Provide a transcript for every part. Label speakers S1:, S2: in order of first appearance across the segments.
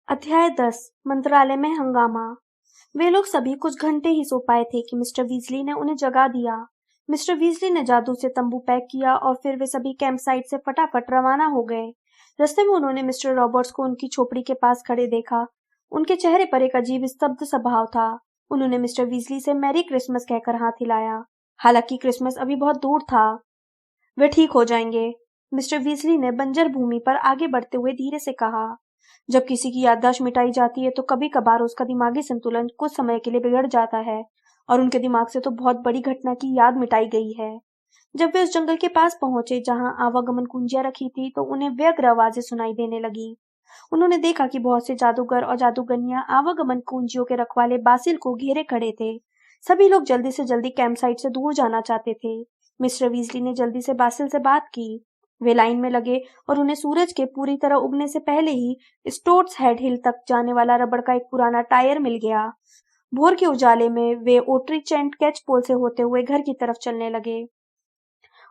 S1: अध्याय 10 मंत्रालय में हंगामा। वे लोग सभी कुछ घंटे ही सो पाए थे कि मिस्टर वीजली ने उन्हें जगा दिया। मिस्टर वीजली ने जादू से तंबू पैक किया और फिर वे सभी कैंप साइट से फटाफट रवाना हो गए। रास्ते में उन्होंने मिस्टर रॉबर्ट्स को उनकी झोपड़ी के पास खड़े देखा। उनके चेहरे पर एक अजीब स्तब्ध सा भाव था। उन्होंने मिस्टर वीजली से मैरी क्रिसमस कहकर हाथ हिलाया। हालांकि क्रिसमस अभी बहुत दूर था। वे ठीक हो जाएंगे, मिस्टर वीजली ने बंजर भूमि पर आगे बढ़ते हुए धीरे से कहा। जब किसी की याददाश्त मिटाई जाती है तो कभी कभार उसका दिमागी संतुलन कुछ समय के लिए बिगड़ जाता है, और उनके दिमाग से तो बहुत बड़ी घटना की याद मिटाई गई है। जब वे उस जंगल के पास पहुंचे जहां आवागमन कुंजियां रखी थी तो उन्हें व्यग्र आवाजें सुनाई देने लगी। उन्होंने देखा कि बहुत से जादूगर और जादूगरनियां आवागमन कुंजियों के रखवाले बासिल को घेरे खड़े थे। सभी लोग जल्दी से जल्दी कैंप साइट से दूर जाना चाहते थे। मिस्टर वीजली ने जल्दी से बासिल से बात की। वे लाइन में लगे और उन्हें सूरज के पूरी तरह उगने से पहले ही स्टोट्स हेड हिल तक जाने वाला रबड़ का एक पुराना टायर मिल गया। भोर के उजाले में वे ओट्री चैंट कैच पोल से होते हुए घर की तरफ चलने लगे।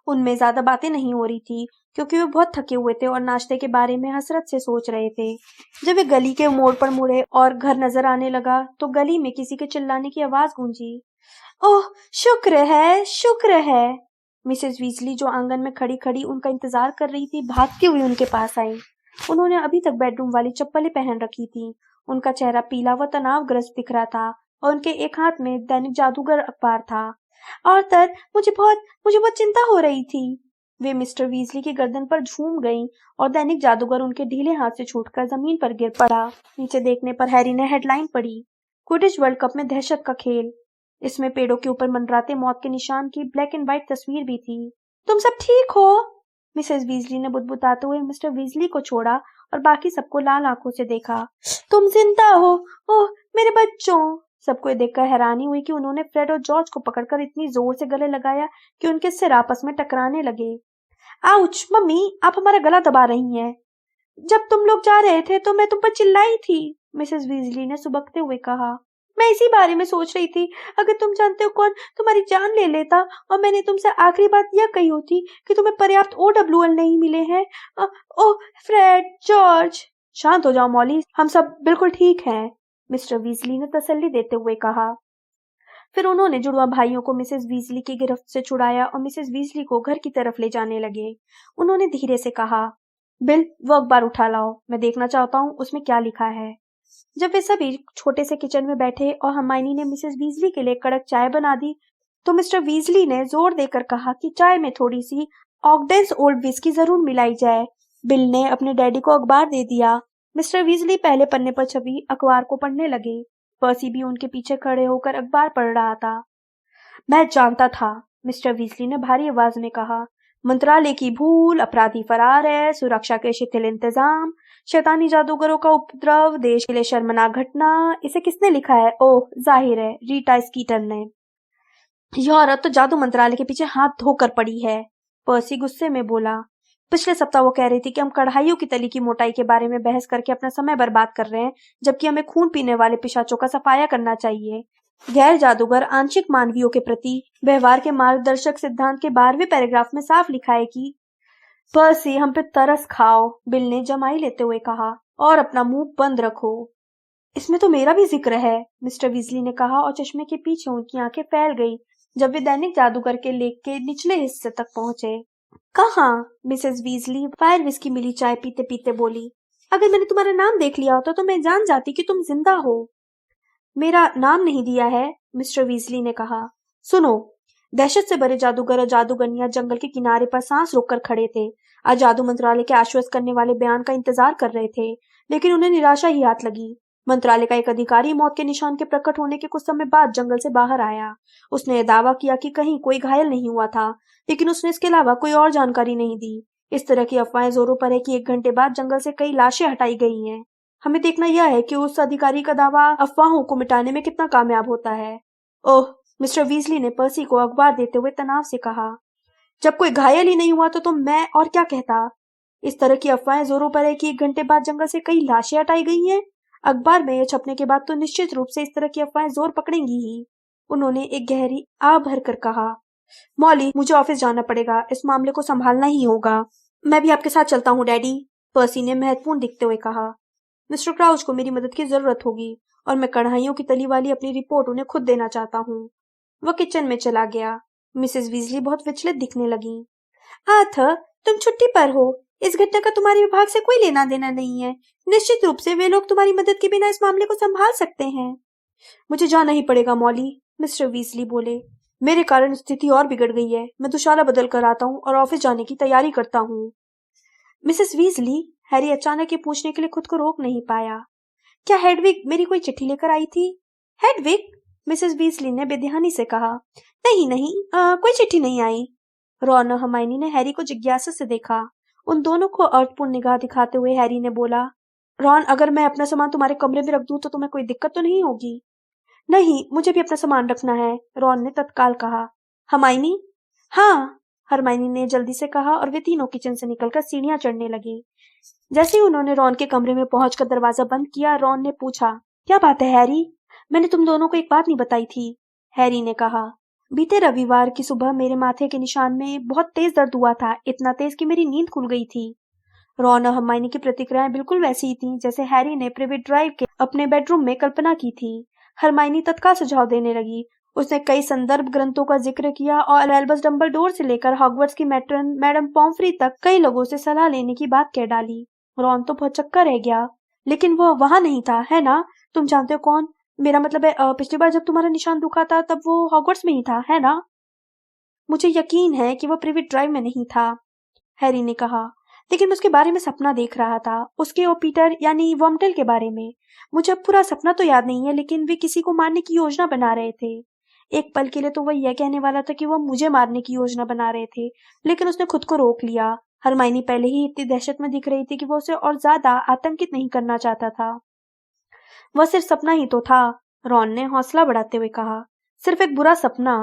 S1: उनमें ज्यादा बातें नहीं हो रही थी क्योंकि वे बहुत थके हुए थे और नाश्ते के बारे में हसरत से सोच रहे थे। जब वे गली के मोड़ पर मुड़े और घर नजर आने लगा तो गली में किसी के चिल्लाने की आवाज गूंजी। ओह, शुक्र है, शुक्र है। मिसेस वीजली जो आंगन में खड़ी खड़ी उनका इंतजार कर रही थी, भागती हुई उनके पास आई। उन्होंने अभी तक बेडरूम वाली चप्पलें पहन रखी थी। उनका चेहरा पीला व तनावग्रस्त दिख रहा था और उनके एक हाथ में दैनिक जादूगर अखबार था। आर्थर, मुझे बहुत चिंता हो रही थी। वे मिस्टर वीजली की गर्दन पर झूम गईं और दैनिक जादूगर उनके ढीले हाथ से छूटकर जमीन पर गिर पड़ा। नीचे देखने पर हैरी ने हेडलाइन पढ़ी, क्विडिच वर्ल्ड कप में दहशत का खेल। इसमें पेड़ों के ऊपर मंडराते मौत के निशान की ब्लैक एंड व्हाइट तस्वीर भी थी। तुम सब ठीक हो? मिसेस वीजली ने बुदबुदाते हुए मिस्टर वीजली को छोड़ा और बाकी सबको लाल आंखों से देखा। तुम जिंदा हो? ओह, मेरे बच्चों! सबको देखकर हैरानी हुई कि उन्होंने फ्रेड और जॉर्ज को पकड़कर इतनी जोर से गले लगाया कि उनके सिर आपस में टकराने लगे। आउच! मम्मी, आप हमारा गला दबा रही हैं। जब तुम लोग जा रहे थे तो मैं तुम पर चिल्लाई थी, मिसेस वीजली ने सुबकते हुए कहा। मैं इसी बारे में सोच रही थी। अगर तुम जानते हो कौन तुम्हारी जान ले लेता और मैंने तुमसे आखिरी बात यह कही होती कि तुम्हें पर्याप्त OWL नहीं मिले हैं। ओह, फ्रेड, जॉर्ज! शांत हो जाओ मॉली, हम सब बिल्कुल ठीक हैं, मिस्टर वीजली ने तसल्ली देते हुए कहा। फिर उन्होंने जुड़वा भाइयों को मिसेस वीजली की गिरफ्त से छुड़ाया और मिसेस वीजली को घर की तरफ ले जाने लगे। उन्होंने धीरे से कहा, बिल, वो अखबार उठा लाओ, मैं देखना चाहता हूँ उसमें क्या लिखा है। जब वे सभी छोटे से किचन में बैठे और हरमाइनी ने मिसेस वीजली के लिए कड़क चाय बना दी तो मिस्टर वीजली ने जोर देकर कहा कि चाय में थोड़ी सी ऑगडेंस ओल्ड विस्की जरूर मिलाई जाए। बिल ने अपने डैडी को अखबार दे दिया। मिस्टर वीजली पहले पन्ने पर छपी अखबार को पढ़ने लगे। पर्सी भी उनके पीछे खड़े होकर अखबार पढ़ रहा था। मैं जानता था, मिस्टर वीजली ने भारी आवाज में कहा। मंत्रालय की भूल, अपराधी फरार है, सुरक्षा के शिथिल इंतजाम, शैतानी जादूगरों का उपद्रव, देश के लिए शर्मनाक घटना। इसे किसने लिखा है? ओह, जाहिर है, रीटा स्कीटर ने। यह औरत तो जादू मंत्रालय के पीछे हाथ धोकर पड़ी है, पर्सी गुस्से में बोला। पिछले सप्ताह वो कह रही थी कि हम कढ़ाइयों की तली की मोटाई के बारे में बहस करके अपना समय बर्बाद कर रहे हैं, जबकि हमें खून पीने वाले पिशाचों का सफाया करना चाहिए। गैर जादूगर आंशिक मानवीयों के प्रति व्यवहार के मार्गदर्शक सिद्धांत के 12वें पैराग्राफ में साफ लिखा है कि पर्सी, हम पे तरस खाओ, बिल ने जमाई लेते हुए कहा, और अपना मुंह बंद रखो। इसमें तो मेरा भी जिक्र है, मिस्टर वीजली ने कहा और चश्मे के पीछे उनकी आंखें फैल गई जब वे दैनिक जादूगर के लेख के निचले हिस्से तक पहुंचे। कहाँ? मिसेस वीजली फायर विस्की मिली चाय पीते पीते बोली। अगर मैंने तुम्हारा नाम देख लिया होता तो मैं जान जाती कि तुम जिंदा हो। मेरा नाम नहीं दिया है, मिस्टर वीजली ने कहा। सुनो, दहशत से भरे जादूगर और जादूगरनियां जंगल के किनारे पर सांस रोककर खड़े थे। आज जादू मंत्रालय के आश्वस्त करने वाले बयान का इंतजार कर रहे थे, लेकिन उन्हें निराशा ही हाथ लगी। मंत्रालय का एक अधिकारी मौत के निशान के प्रकट होने के कुछ समय बाद जंगल से बाहर आया। उसने यह दावा किया कि कहीं कोई घायल नहीं हुआ था, लेकिन उसने इसके अलावा कोई और जानकारी नहीं दी। इस तरह की अफवाहें जोरों पर है कि 1 घंटे बाद जंगल से कई लाशें हटाई गई हैं। हमें देखना यह है कि उस अधिकारी का दावा अफवाहों को मिटाने में कितना कामयाब होता है। ओह, मिस्टर वीजली ने पर्सी को अखबार देते हुए तनाव से कहा। जब कोई घायल ही नहीं हुआ तो मैं और क्या कहता। इस तरह की अफवाहें जोरों पर है कि 1 घंटे बाद जंगल से कई लाशें हटाई गई हैं। अखबार में यह छपने के बाद तो निश्चित रूप से इस तरह की अफवाहें जोर पकड़ेंगी ही। उन्होंने एक गहरी आह भरकर कहा, मॉली, मुझे ऑफिस जाना पड़ेगा, इस मामले को संभालना ही होगा। मैं भी आपके साथ चलता हूँ डैडी, पर्सी ने महत्वपूर्ण दिखते हुए कहा। मिस्टर क्राउच को मेरी मदद की जरूरत होगी और मैं कढ़ाइयों की तली वाली अपनी रिपोर्ट उन्हें खुद देना चाहता हूँ। वह किचन में चला गया। मिसेस वीजली बहुत विचलित दिखने लगी। आर्थर, तुम छुट्टी पर हो। इस घटना का तुम्हारे विभाग से कोई लेना देना नहीं है। निश्चित रूप से वे लोग तुम्हारी मदद के बिना इस मामले को संभाल सकते हैं। मुझे जाना ही पड़ेगा मॉली, मिस्टर वीजली बोले। मेरे कारण स्थिति और बिगड़ गई है। मैं दुशाला बदल कर आता हूँ और ऑफिस जाने की तैयारी करता हूँ। मिसेस वीजली, हैरी अचानक ये पूछने के लिए खुद को रोक नहीं पाया, क्या हेडविग मेरी कोई चिट्ठी लेकर आई थी? हेडविग? मिसेस वीजली ने बेध्यानी से कहा। नहीं नहीं, कोई चिट्ठी नहीं आई। रॉन और हर्माइनी ने हैरी को जिज्ञासा से देखा। उन दोनों को अर्थपूर्ण निगाह दिखाते हुए हैरी ने बोला, रॉन, अगर मैं अपना सामान तुम्हारे कमरे में रख दूं तो तुम्हें कोई दिक्कत तो नहीं होगी? नहीं, मुझे भी अपना सामान रखना है, रॉन ने तत्काल कहा। हर्माइनी? हाँ, हर्माइनी ने जल्दी से कहा और वे तीनों किचन से निकलकर सीढ़ियां चढ़ने लगी। जैसे ही उन्होंने रॉन के कमरे में पहुंचकर दरवाजा बंद किया, रॉन ने पूछा, क्या बात है हैरी? मैंने तुम दोनों को एक बात नहीं बताई थी, हैरी ने कहा। बीते रविवार की सुबह मेरे माथे के निशान में बहुत तेज दर्द हुआ था, इतना तेज कि मेरी नींद खुल गई थी। रॉन और हर्माइनी की प्रतिक्रियाएं बिल्कुल वैसी ही थीं जैसे हैरी ने प्रिवेट ड्राइव के अपने बेडरूम में कल्पना की थी। हर्माइनी तत्काल सुझाव देने लगी। उसने कई संदर्भ ग्रंथों का जिक्र किया और एल्बस डंबलडोर से लेकर हॉगवर्ट्स की मैट्रन मैडम पॉम्फ्री तक कई लोगों से सलाह लेने की बात कह डाली। रॉन तो भौचक्का रह गया। लेकिन वो वहां नहीं था, है ना? तुम जानते हो कौन? मेरा मतलब है, पिछली बार जब तुम्हारा निशान दुखा था तब वो हॉगवर्ट्स में ही था, है ना? मुझे यकीन है कि वो प्रिवेट ड्राइव में नहीं था, हैरी ने कहा। लेकिन मैं उसके बारे में सपना देख रहा था, उसके और पीटर यानी वर्मटेल के बारे में। मुझे अब पूरा सपना तो याद नहीं है, लेकिन वे किसी को मारने की योजना बना रहे थे। एक पल के लिए तो वह यह कहने वाला था कि वह मुझे मारने की योजना बना रहे थे, लेकिन उसने खुद को रोक लिया। हरमाइनी पहले ही इतनी दहशत में दिख रही थी कि वो उसे और ज्यादा आतंकित नहीं करना चाहता था। वह सिर्फ सपना ही तो था, रॉन ने हौसला बढ़ाते हुए कहा। सिर्फ एक बुरा सपना।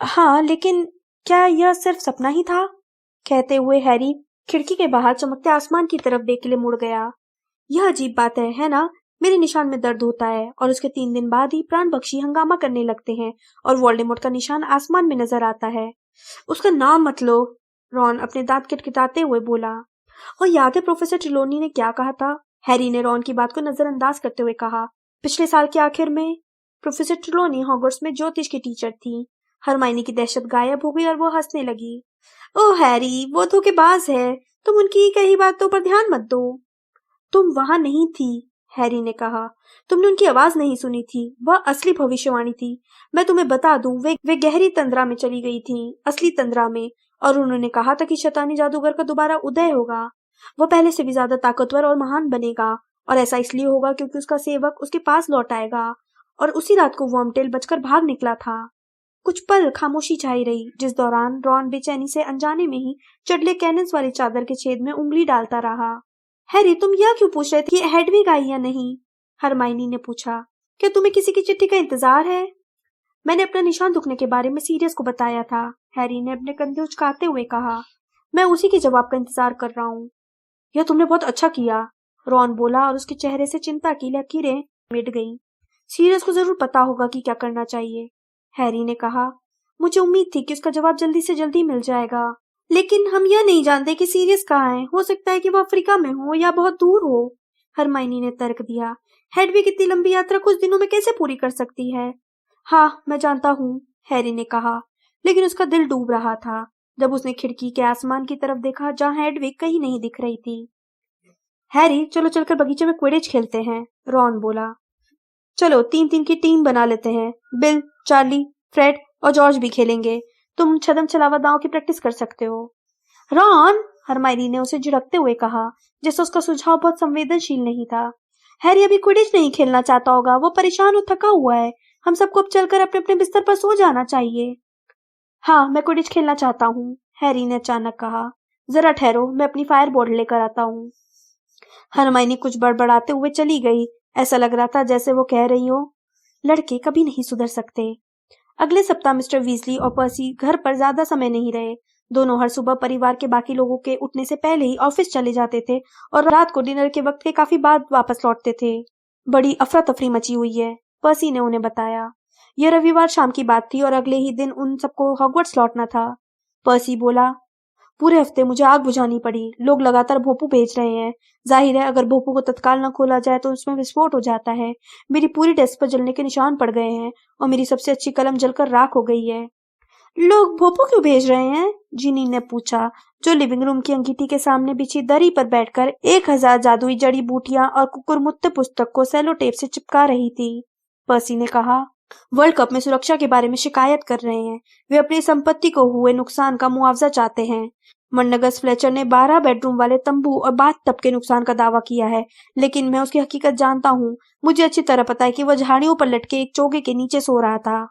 S1: हाँ, लेकिन क्या यह सिर्फ सपना ही था? कहते हुए हैरी खिड़की के बाहर चमकते आसमान की तरफ देख के लिए मुड़ गया। यह अजीब बात है ना? मेरे निशान में दर्द होता है और उसके 3 दिन बाद ही प्राण पक्षी हंगामा करने लगते हैं और वोल्डेमॉर्ट का निशान आसमान में नजर आता है। उसका नाम मत लो, रॉन अपने दांत किटकिटाते हुए बोला। और याद है प्रोफेसर ट्रिलोनी ने क्या कहा था? हैरी ने रॉन की बात को नजरअंदाज करते हुए कहा। पिछले साल के आखिर में। प्रोफेसर ट्रिलोनी हॉगवर्ट्स में ज्योतिष की टीचर थी। हरमाइनी की दहशत गायब हो गई और वो हंसने लगी। ओह हैरी, वो धोखेबाज है। तुम उनकी कही बातों पर ध्यान मत दो। तुम वहां नहीं थी, हैरी ने कहा। तुमने उनकी आवाज नहीं सुनी थी। वह असली भविष्यवाणी थी। मैं तुम्हें बता दूं, वे गहरी तंद्रा में चली गई थी, असली तंद्रा में। और उन्होंने कहा था कि शैतानी जादूगर का दोबारा उदय होगा। वह पहले से भी ज्यादा ताकतवर और महान बनेगा, और ऐसा इसलिए होगा क्योंकि उसका सेवक उसके पास लौट आएगा। और उसी रात को वर्मटेल बचकर भाग निकला था। कुछ पल खामोशी छाई रही, जिस दौरान रॉन बेचैनी से अनजाने में ही चडले कैनन्स वाली चादर के छेद में उंगली डालता रहा। हैरी, तुम यह क्यों पूछ रहे थे कि हेडविग आई या नहीं? हरमाइनी ने पूछा। क्या तुम्हें किसी की चिट्ठी का इंतजार है? मैंने अपना निशान दुखने के बारे में सीरियस को बताया था, हैरी ने अपने कंधे उचकाते हुए कहा। मैं उसी के जवाब का इंतजार कर रहा हूँ। यह तुमने बहुत अच्छा किया, रॉन बोला और उसके चेहरे से चिंता की लकीरें मिट गईं। सीरियस को जरूर पता होगा कि क्या करना चाहिए, हैरी ने कहा। मुझे उम्मीद थी कि उसका जवाब जल्दी से जल्दी मिल जाएगा, लेकिन हम यह नहीं जानते कि सीरियस कहाँ है। हो सकता है कि वो अफ्रीका में हो या बहुत दूर हो, हरमाइनी ने तर्क दिया। हेडविग इतनी लंबी यात्रा कुछ दिनों में कैसे पूरी कर सकती है? हाँ, मैं जानता हूँ, हैरी ने कहा, लेकिन उसका दिल डूब रहा था जब उसने खिड़की के आसमान की तरफ देखा जहाँ हेडविग कहीं नहीं दिख रही थी। हैरी, चलो चलकर बगीचे में क्विडिच खेलते हैं, रॉन बोला। चलो 3-3 की टीम बना लेते हैं। बिल, चार्ली, फ्रेड और जॉर्ज भी खेलेंगे। तुम छदम छलावा दांव की प्रैक्टिस कर सकते हो। रॉन, हरमाइनी ने उसे झिड़कते हुए कहा, जैसे उसका सुझाव बहुत संवेदनशील नहीं था। हैरी अभी क्विडिच नहीं खेलना चाहता होगा। वो परेशान और थका हुआ है। हम सबको अब चलकर अपने अपने बिस्तर पर सो जाना चाहिए। हाँ, मैं क्विडिच खेलना चाहता हूँ, हैरी ने अचानक कहा। जरा ठहरो, मैं अपनी फायर बोर्ड लेकर आता हूँ। हरमाइनी कुछ बड़बड़ाते हुए चली गई। ऐसा लग रहा था जैसे वो कह रही हो, लड़के कभी नहीं सुधर सकते। अगले सप्ताह मिस्टर वीजली और पर्सी घर पर ज्यादा समय नहीं रहे। दोनों हर सुबह परिवार के बाकी लोगों के उठने से पहले ही ऑफिस चले जाते थे और रात को डिनर के वक्त के काफी बाद वापस लौटते थे। बड़ी अफरा तफरी मची हुई है, पर्सी ने उन्हें बताया। यह रविवार शाम की बात थी और अगले ही दिन उन सबको हॉगवर्ट्स लौटना था। पर्सी बोला, पूरे हफ्ते मुझे आग बुझानी पड़ी। लोग लगातार भोंपू भेज रहे हैं। जाहिर है अगर भोंपू को तत्काल न खोला जाए तो उसमें विस्फोट हो जाता है। मेरी पूरी डेस्क पर जलने के निशान पड़ गए हैं और मेरी सबसे अच्छी कलम जलकर राख हो गई है। लोग भोंपू क्यों भेज रहे हैं? जीनी ने पूछा, जो लिविंग रूम की अंगीठी के सामने बिछी दरी पर बैठकर 1000 जादुई जड़ी बूटियां और कुकुरमुत्ते पुस्तक को सेलो टेप से चिपका रही थी। पर्सी ने कहा, वर्ल्ड कप में सुरक्षा के बारे में शिकायत कर रहे हैं। वे अपनी संपत्ति को हुए नुकसान का मुआवजा चाहते हैं। मन्नगस फ्लेचर ने 12 बेडरूम वाले तंबू और बाथटब के नुकसान का दावा किया है, लेकिन मैं उसकी हकीकत जानता हूँ। मुझे अच्छी तरह पता है कि वह झाड़ियों पर लटके एक चौके के नीचे सो रहा था।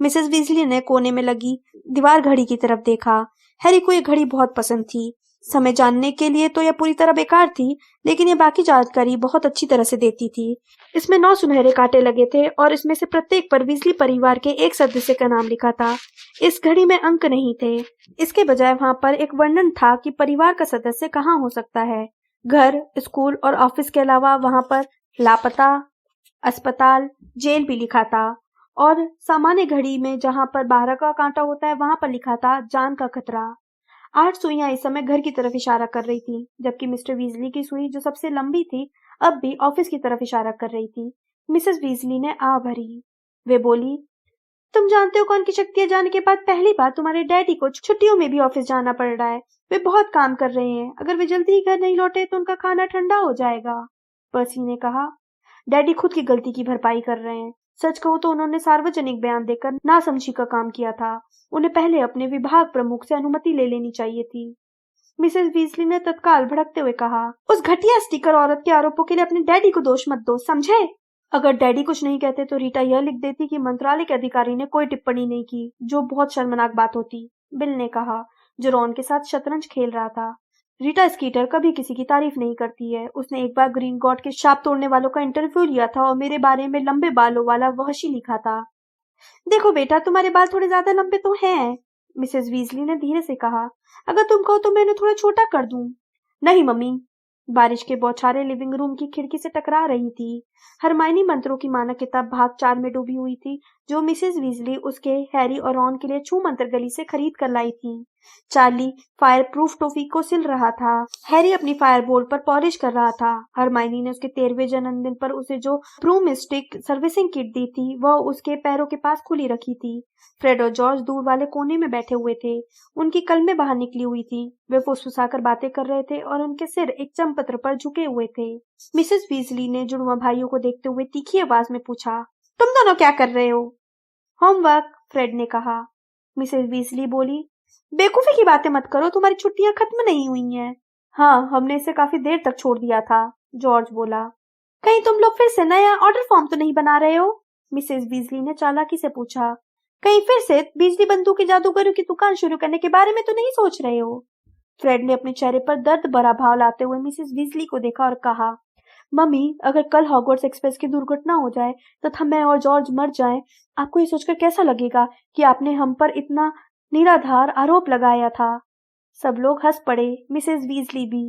S1: मिसेस वीजली ने कोने में लगी दीवार घड़ी की तरफ देखा। हैरी को यह घड़ी बहुत पसंद थी। समय जानने के लिए तो यह पूरी तरह बेकार थी, लेकिन यह बाकी जानकारी बहुत अच्छी तरह से देती थी। इसमें 9 सुनहरे कांटे लगे थे और इसमें से प्रत्येक पर वीजली परिवार के एक सदस्य का नाम लिखा था। इस घड़ी में अंक नहीं थे। इसके बजाय वहां पर एक वर्णन था कि परिवार का सदस्य कहाँ हो सकता है। घर, स्कूल और ऑफिस के अलावा वहां पर लापता, अस्पताल, जेल भी लिखा था। और सामान्य घड़ी में जहां पर 12 का कांटा होता है वहां पर लिखा था जान का खतरा। 8 सुइयां इस समय घर की तरफ इशारा कर रही थी, जबकि मिस्टर वीजली की सुई जो सबसे लंबी थी अब भी ऑफिस की तरफ इशारा कर रही थी। मिसेस वीजली ने आ भरी। वे बोली, तुम जानते हो कौन की शक्तियां जाने के बाद पहली बार तुम्हारे डैडी को छुट्टियों में भी ऑफिस जाना पड़ रहा है। वे बहुत काम कर रहे हैं। अगर वे जल्दी ही घर नहीं लौटे तो उनका खाना ठंडा हो जाएगा। पर्सी ने कहा, डैडी खुद की गलती की भरपाई कर रहे हैं। सच कहूं तो उन्होंने सार्वजनिक बयान देकर नासमझी का काम किया था। उन्हें पहले अपने विभाग प्रमुख से अनुमति ले लेनी चाहिए थी। मिसेस वीजली ने तत्काल भड़कते हुए कहा, उस घटिया स्टिकर औरत के आरोपों के लिए अपने डैडी को दोष मत दो, समझे? अगर डैडी कुछ नहीं कहते तो रीटा यह लिख देती कि मंत्रालय के अधिकारी ने कोई टिप्पणी नहीं की, जो बहुत शर्मनाक बात होती, बिल ने कहा, जो रॉन के साथ शतरंज खेल रहा था। रीटा स्कीटर कभी किसी की तारीफ नहीं करती है। उसने एक बार ग्रीन गॉड के शाप तोड़ने वालों का इंटरव्यू लिया था और मेरे बारे में लंबे बालों वाला वहशी लिखा था। देखो बेटा, तुम्हारे बाल थोड़े ज्यादा लंबे तो हैं, मिसेस वीजली ने धीरे से कहा। अगर तुम कहो तो मैं इन्हें थोड़ा छोटा कर दूं। नहीं मम्मी। बारिश के बौछारें लिविंग रूम की खिड़की से टकरा रही थी। हरमाइनी मंत्रों की मानक किताब भाग 4 में डूबी हुई थी, जो मिसेस वीजली उसके, हैरी और रॉन के लिए छू मंत्र गली से खरीद कर लाई थी। चार्ली फायर प्रूफ टॉफी को सिल रहा था। हैरी अपनी फायर बोर्ड पर पॉलिश कर रहा था। हरमाइनी ने उसके 13वें जन्मदिन पर उसे जो ब्रूमस्टिक सर्विसिंग किट दी थी वह उसके पैरों के पास खुली रखी थी। फ्रेड और जॉर्ज दूर वाले कोने में बैठे हुए थे। उनकी कलमें बाहर निकली हुई थी। वे फुसफुसाकर बातें कर रहे थे और उनके सिर एक चमपत्र पर झुके हुए थे। मिसेस वीजली ने जुड़वा भाइयों को देखते हुए तीखी आवाज में पूछा, तुम दोनों क्या कर रहे हो? होमवर्क, फ्रेड ने कहा। मिसेस वीजली बोली, बेवकूफी की बातें मत करो, तुम्हारी छुट्टियां खत्म नहीं हुई हैं। हाँ, हमने इसे काफी देर तक छोड़ दिया था, जॉर्ज बोला। कहीं तुम लोग फिर से नया ऑर्डर फॉर्म तो नहीं बना रहे हो? मिसेस बीजली ने चालाकी से पूछा। कहीं फिर से बिजली बंदूक जादूगरों की दुकान शुरू करने के बारे में तो नहीं सोच रहे हो? फ्रेड ने अपने चेहरे पर दर्द भरा भाव लाते हुए मिसेस बीजली को देखा और कहा, मम्मी, अगर कल हॉगवर्ट्स एक्सप्रेस की दुर्घटना हो जाए तथा मैं और जॉर्ज मर जाएं, आपको ये सोचकर कैसा लगेगा कि आपने हम पर इतना निराधार आरोप लगाया था? सब लोग हंस पड़े, मिसेस वीजली भी।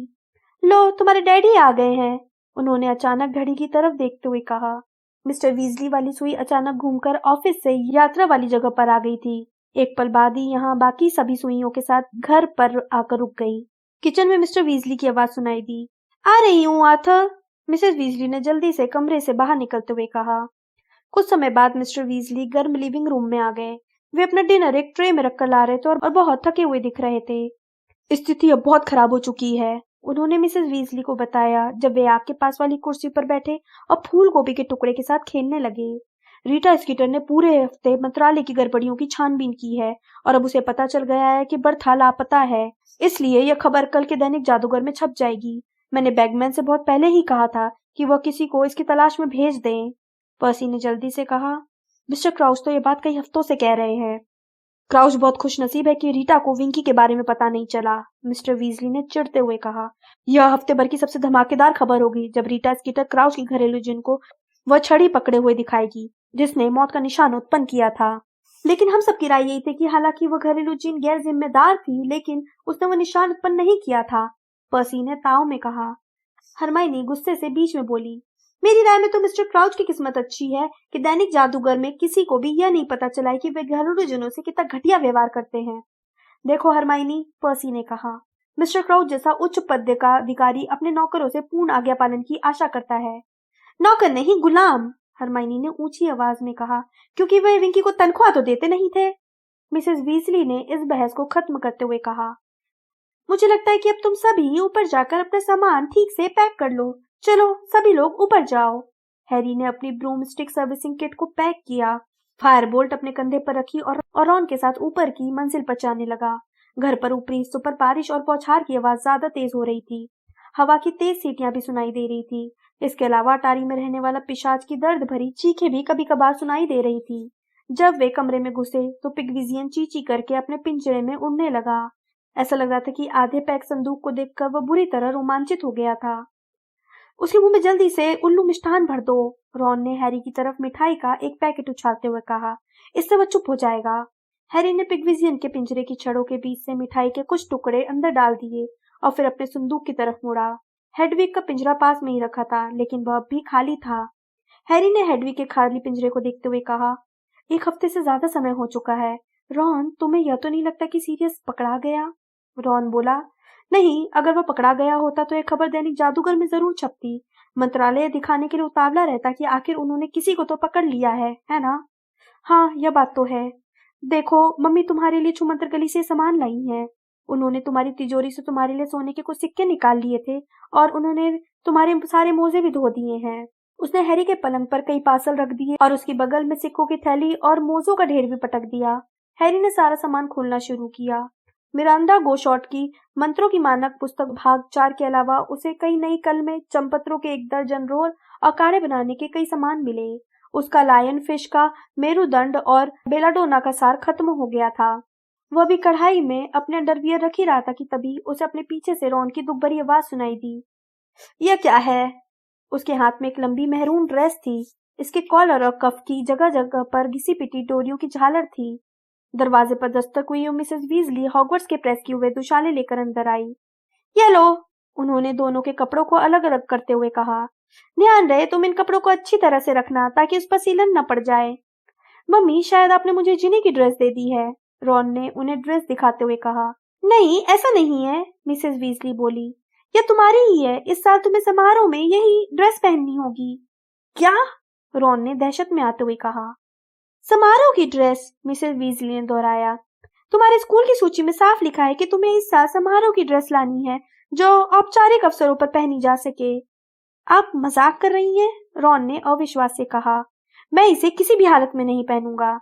S1: लो, तुम्हारे डैडी आ गए हैं, उन्होंने अचानक घड़ी की तरफ देखते हुए कहा। मिस्टर वीजली वाली सुई अचानक घूमकर ऑफिस से यात्रा वाली जगह पर आ गई थी। एक पल बाद ही यहाँ बाकी सभी सुइयों के साथ घर पर आकर रुक गई। किचन में मिस्टर वीजली की आवाज सुनाई दी। आ रही हूँ आर्थर, मिसेस वीजली ने जल्दी से कमरे से बाहर निकलते हुए कहा। कुछ समय बाद मिस्टर वीजली गर्म लिविंग रूम में आ गए। वे अपना डिनर एक ट्रे में रखकर ला रहे थे और बहुत थके हुए दिख रहे थे। स्थिति अब बहुत खराब हो चुकी है, उन्होंने मिसेस वीजली को बताया जब वे आग के पास वाली कुर्सी पर बैठे और फूल गोभी के टुकड़े के साथ खेलने लगे। रीटा स्कीटर ने पूरे हफ्ते मंत्रालय की गड़बड़ियों की छानबीन की है और अब उसे पता चल गया है कि बर्था लापता है। इसलिए यह खबर कल के दैनिक जादूगर में छप जाएगी। मैंने बैगमैन से बहुत पहले ही कहा था कि वह किसी को इसकी तलाश में भेज दें। पर्सी ने जल्दी से कहा, मिस्टर क्राउच तो ये बात कई हफ्तों से कह रहे हैं। क्राउच बहुत खुशनसीब है कि रीटा को विंकी के बारे में पता नहीं चला, मिस्टर वीजली ने चिढ़ते हुए कहा। यह हफ्ते भर की सबसे धमाकेदार खबर होगी जब रीटा स्कीटर क्राउच की घरेलू जिन को वह छड़ी पकड़े हुए दिखाएगी जिसने मौत का निशान उत्पन्न किया था। लेकिन हम सबकी राय यही थी कि हालांकि वह घरेलू जिन गैर जिम्मेदार थी, लेकिन उसने वह निशान उत्पन्न नहीं किया था, पर्सी ने ताव में कहा। हरमाइनी गुस्से से बीच में बोली, मेरी राय में तो मिस्टर क्राउच की किस्मत अच्छी है कि दैनिक जादूगर में किसी को भी यह नहीं पता चला है कि वे घरेलू जिनों से कितना घटिया व्यवहार करते हैं। देखो हरमाइनी, पर्सी ने कहा, मिस्टर क्राउच जैसा उच्च पद का अधिकारी अपने नौकरों से पूर्ण आज्ञा पालन की आशा करता है। नौकर नहीं, गुलाम, हरमाइनी ने ऊंची आवाज में कहा, क्योंकि वे विंकी को तनख्वाह तो देते नहीं थे। मिसेस वीजली ने इस बहस को खत्म करते हुए कहा, मुझे लगता है कि अब तुम सभी ऊपर जाकर अपना सामान ठीक से पैक कर लो। चलो सभी लोग ऊपर जाओ। हैरी ने अपनी ब्रूमस्टिक सर्विसिंग किट को पैक किया, फायरबोल्ट अपने कंधे पर रखी और रॉन के साथ ऊपर की मंजिल पर जाने लगा। घर पर ऊपरी हिस्सों पर बारिश और बौछार की आवाज ज्यादा तेज हो रही थी। हवा की तेज सीटियां भी सुनाई दे रही थी। इसके अलावा अटारी में रहने वाला पिशाच की दर्द भरी चीखें भी कभी कभार सुनाई दे रही थी। जब वे कमरे में घुसे तो पिग्विजियन चींची करके अपने पिंजरे में उड़ने लगा। ऐसा लग रहा था कि आधे पैक संदूक को देखकर वह बुरी तरह रोमांचित हो गया था। उसके मुंह में जल्दी से उल्लू मिष्ठान भर दो, रॉन ने हैरी की तरफ मिठाई का एक पैकेट उछालते हुए कहा। इससे वह चुप हो जाएगा। हैरी ने पिग्विजियन के पिंजरे की छड़ों के बीच से मिठाई के कुछ टुकड़े अंदर डाल दिए और फिर अपने संदूक की तरफ मुड़ा। हेडविग का पिंजरा पास में ही रखा था, लेकिन वह अब भी खाली था। हैरी ने हेडविग के खाली पिंजरे को देखते हुए कहा, 1 हफ्ते से ज्यादा समय हो चुका है। रॉन, तुम्हें यह तो नहीं लगता कि सीरियस पकड़ा गया? रॉन बोला, नहीं, अगर वह पकड़ा गया होता तो यह खबर दैनिक जादूगर में जरूर छपती। मंत्रालय दिखाने के लिए उतावला रहता कि आखिर उन्होंने किसी को तो पकड़ लिया है ना? हाँ, यह बात तो है। देखो, मम्मी तुम्हारे लिए छुमंतर गली से सामान लाई है। उन्होंने तुम्हारी तिजोरी से तुम्हारे लिए सोने के कुछ सिक्के निकाल लिए थे और उन्होंने तुम्हारे सारे मोजे भी धो दिए हैं। उसने हैरी के पलंग पर कई पार्सल रख दिए और उसकी बगल में सिक्कों की थैली और मोजों का ढेर भी पटक दिया। हैरी ने सारा सामान खोलना शुरू किया। मिरांडा गोशॉट की मंत्रों की मानक पुस्तक भाग 4 के अलावा उसे कई नई कलमें, चंपत्रों के 1 दर्जन रोल और काढ़े बनाने के कई सामान मिले। उसका लायन फिश का मेरुदंड और बेलाडोना का सार खत्म हो गया था। वह भी कढ़ाई में अपने अंडरवियर रख ही रहा था कि तभी उसे अपने पीछे से रॉन की दुख भरी आवाज सुनाई दी। यह क्या है? उसके हाथ में एक लंबी मेहरून ड्रेस थी। इसके कॉलर और कफ की जगह जगह पर घिसी पिटी डोरियों की झालर थी। दरवाजे पर दस्तक हुई और मिसेस वीजली हॉगवर्ट्स के प्रेस किए हुए दुशाले लेकर अंदर आई। ये लो, उन्होंने दोनों के कपड़ों को अलग अलग करते हुए कहा। ध्यान रहे तुम इन कपड़ों को अच्छी तरह से रखना ताकि उस पर सीलन न पड़ जाए। मम्मी, शायद आपने मुझे जिनी की ड्रेस दे दी है, रॉन ने उन्हें ड्रेस दिखाते हुए कहा। नहीं, ऐसा नहीं है, मिसेस वीजली बोली। यह तुम्हारी ही है। इस साल तुम्हें समारोह में यही ड्रेस पहननी होगी। क्या? रॉन ने दहशत में आते हुए कहा। समारोह की ड्रेस, मिसेस वीजली ने दोहराया। तुम्हारे स्कूल की सूची में साफ लिखा है कि तुम्हें इस साल समारोह की ड्रेस लानी है जो औपचारिक अवसरों पर पहनी जा सके। आप मजाक कर रही हैं? रॉन ने अविश्वास से कहा। मैं इसे किसी भी हालत में नहीं पहनूंगा।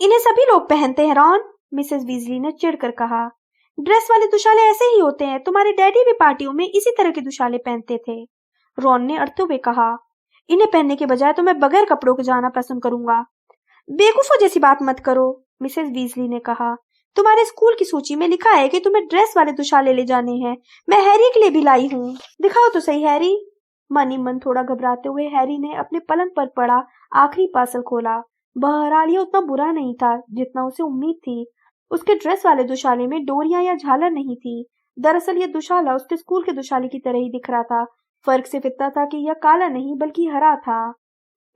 S1: इन्हें सभी लोग पहनते हैं रॉन, मिसेस वीजली ने चिढ़कर कहा। ड्रेस वाले दुशाले ऐसे ही होते हैं। तुम्हारे डैडी भी पार्टियों में इसी तरह के दुशाले पहनते थे, रॉन ने अड़ते हुए कहा। इन्हें पहनने के बजाय तो मैं बगैर कपड़ों के जाना पसंद करूंगा। बेवकूफों जैसी बात मत करो, मिसेस वीजली ने कहा। तुम्हारे स्कूल की सूची में लिखा है कि तुम्हें ड्रेस वाले दुशाले ले जाने हैं। मैं हैरी के लिए भी लाई हूँ। दिखाओ तो सही हैरी। मन ही मन थोड़ा घबराते हुए हैरी ने अपने पलंग पर पड़ा आखिरी पार्सल खोला। बहरहाल यह उतना बुरा नहीं था जितना उसे उम्मीद थी। उसके ड्रेस वाले दुशाले में डोरियां या झालर नहीं थी। दरअसल यह दुशाला उसके स्कूल के दुशाले की तरह ही दिख रहा था। फर्क सिर्फ इतना था कि यह काला नहीं बल्कि हरा था।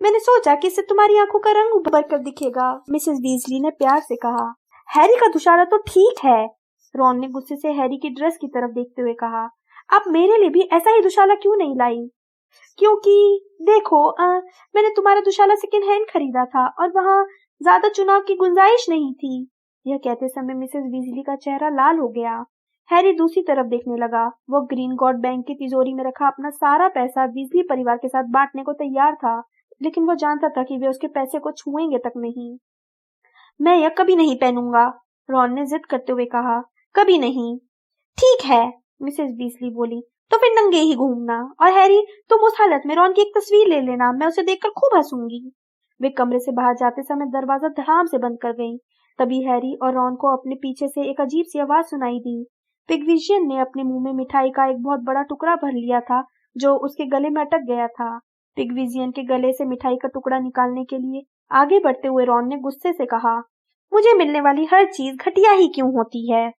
S1: मैंने सोचा कि इससे तुम्हारी आंखों का रंग उभर कर दिखेगा, मिसेस वीजली ने प्यार से कहा। हैरी का दुशाला तो ठीक है, रॉन ने गुस्से से हैरी की ड्रेस की तरफ देखते हुए कहा। आप मेरे लिए भी ऐसा ही दुशाला क्यों नहीं लाई? क्योंकि देखो, मैंने तुम्हारा दुशाला सेकेंड हैंड खरीदा था और वहाँ ज्यादा चुनाव की गुंजाइश नहीं थी। यह कहते समय मिसेस वीजली का चेहरा लाल हो गया। हैरी दूसरी तरफ देखने लगा। वो ग्रीन गॉड बैंक की तिजोरी में रखा अपना सारा पैसा वीजली परिवार के साथ बांटने को तैयार था, लेकिन वो जानता था कि वे उसके पैसे को छुएंगे तक नहीं। मैं यह कभी नहीं पहनूंगा, रॉन ने जिद करते हुए कहा। कभी नहीं। ठीक है, मिसेस वीजली बोली, तो फिर नंगे ही घूमना। और हैरी, तुम उस हालत में रॉन की एक तस्वीर ले लेना, मैं उसे देखकर खूब हंसूंगी। वे कमरे से बाहर जाते समय दरवाजा धड़ाम से बंद कर गईं। तभी हैरी और रॉन को अपने पीछे से एक अजीब सी आवाज सुनाई दी। पिग्विजियन ने अपने मुंह में मिठाई का एक बहुत बड़ा टुकड़ा भर लिया था जो उसके गले में अटक गया था। पिग्विजियन के गले से मिठाई का टुकड़ा निकालने के लिए आगे बढ़ते हुए रॉन ने गुस्से से कहा, मुझे मिलने वाली हर चीज घटिया ही क्यों होती है?